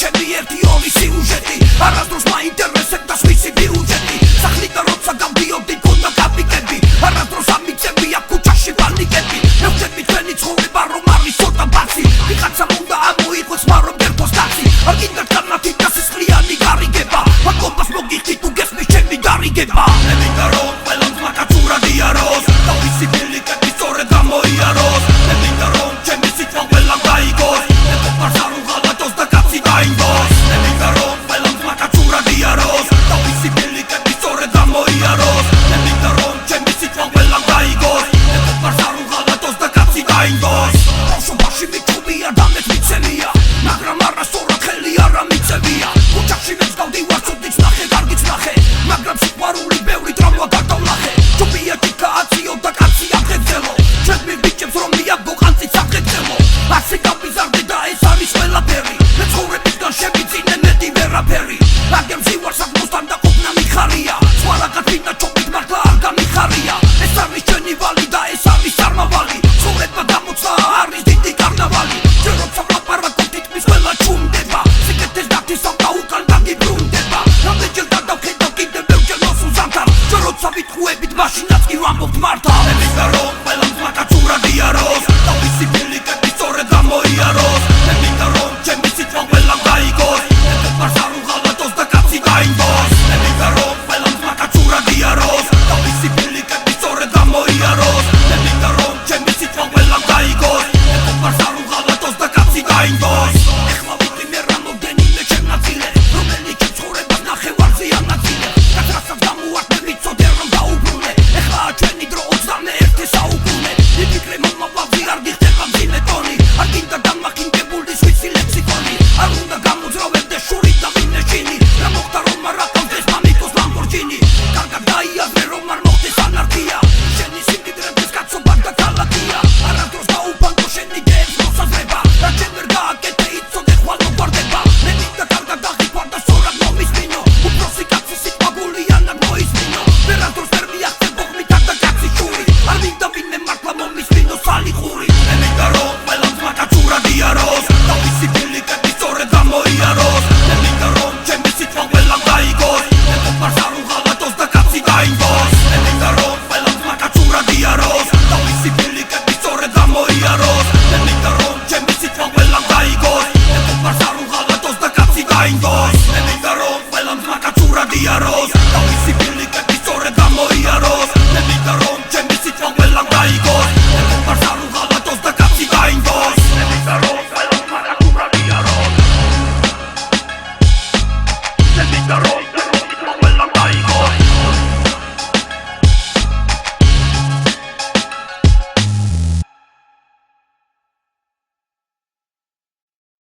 ჩემი ერთი ორი სიუჟეტი არასდროს მაინტერესებდა სხვისი ბიუჯეტი სახლი და როცა გამდიოდი გონდა კაპიკები არასდროს ამიცებია ქუჩაში პანიკები მე ვწევი თქვენი ცხოვრება რომ არის ცოტა ბაცი ვიღაცამ უნდა ამოიღოს მაგრამ გერბოს დაცი არ გინდათ განათი და სისხლიანი გარიგება მაგობას მოგიხდით თუ გესმის ჩემი გარიგება მე მინდა რომ ყველა მაკაცურად იაროს თავისი ბილიკები სწორედ გამოიაროს მე მინდა რომ ჩემი სიტყვა ყველამ გაიგოს მე ყოფარს არ უღალატოს და კაცი დაინდოს მე მინდა რომ ყველა მაკაცურად იაროს თავისი ბილიკები სწორედ გამოიაროს მე მინდა რომ ჩემი სიტყვა ყველამ გაიგოს მე ყოფარს არ უღალატოს და კაცი დაინდოს ბავშვობაში მიჩვენია და მეც მიცემია მაგრამ არასწორად ხელი არ ამიწევია ქუჩაში მეც გავდივარ ცუდიც ნახე კარგიც ნახე მაგრამ სიყვარული ბევრი ტრავმა გადავლახე ჯობია თიკაციო და კაცი აღეძელო ჩვენი ბიჭებს რომ მიაგო ყანწიც აღეძელო ასე გაბიზარდე და ეს არის ყველაფერი მე ცხოვრებისგან შემიწინე მეტი ვერაფერი აგერ მზივარ საქმოსთან და ყოფნა მიხარია სხვა რაღაც ვინა ჩობით მართლა არ გამიხარია ეს არის ჩვენი ვალი და ეს არის წარმავალი ცხოვრება გამოცდა არის დიდი კარნავალი ჯერ როცა ვლაპარაკობ თითქმის ყველა ჩუმდება სიკეთეს დათისავ და უკან დაგიბრუნდება რამდენჯერ გადავხედავ კიდევ ბევრჯერ მოსულ ზამთარ ჯერ როცა ვიტყუებით მაშინაც კი ვამბობთ მართლა მე მინდა რომ ყველა მაკაცურად იაროს თავისი ბილიკები სწორედ გამოიაროს მე მინდა რომ ჩემი სიტყვა ყველამ გაიგოს მე ყოფარს არ უღალატოს და კაცი დაინდოს მე მინდა რომ ყველა მაკაცურად იაროს თავისი ბილიკები სწორედ გამოიაროს მე მინდა რომ ჩემი სიტყვა ყველამ გაიგოს მე ყოფარს არ უღალატოს და კაცი დაინდოს ეხლა ვიტყვი მე რამდენიმე შემნაწილე რომელიც ჩემ ცხოვრებას ნახევარზე ანაწილე კაცრასაც გამოვართ მე ვიცოდე რომ დაუბრუნე ეხლაა ჩვენი დრო 21 საუკუნე იფიქრე მომავალზე არ გიხდება მძიმე ტონი არ გინდა დამახინჯებული სვიცი ლექსიკონი არ უნდა გამოძრავებდე შური და მინეშინი რა მოხდა რომ არ აყავდეს მამიკოს ლამბორჯინი კარგად დაიაზრე რომ არ მოხდეს ანარქია შენი სიმდიდრედეს კაცობა და ქალაქია არასდროს გაუფანტო შენი იდეებს მოსაზრება რა ჩემ ვერ გააკეთე იცოდე ხვალ მოგვარდება მე მინდა კარგად დაღიფარ და სწორად მომისმინო უფროსი კაცი სიტყვა გულიანად მოისმინო ვერასდროს ვერ მიაღწევ ბოხმით აქ და კაცი შური არ მინდა ვინმე მართლა მომისმინო სალიხური მე მინდა რომ ყველა მაკაცურად იაროს თავისი ბილიკები სწორედ გამოიაროს მე მინდა რომ ჩემი სიტყვა ყველამ გაიგოს მე ყოფარს არ უღალატოს და კაცი დაინდოს მე მინდა რომ ყველა მაკაცურად იაროს თავისი ბილიკები სწორედ გამოიაროს მე მინდა რომ ჩემი სიტყვა ყველამ გაიგოს მე ყოფარს არ უღალატოს და კაცი დაინდოს მე მინდა რომ ყველა მაკაცურად იაროს თავისი ბილიკები სწორედ გამოიაროს მე მინდა რომ ჩემი სიტყვა ყველამ გაიგოს მე ყოფარს არ უღალატოს და კაცი დაინდოს მე მინდა რომ ყველა მაკაცურად იაროს მე მინდა რომ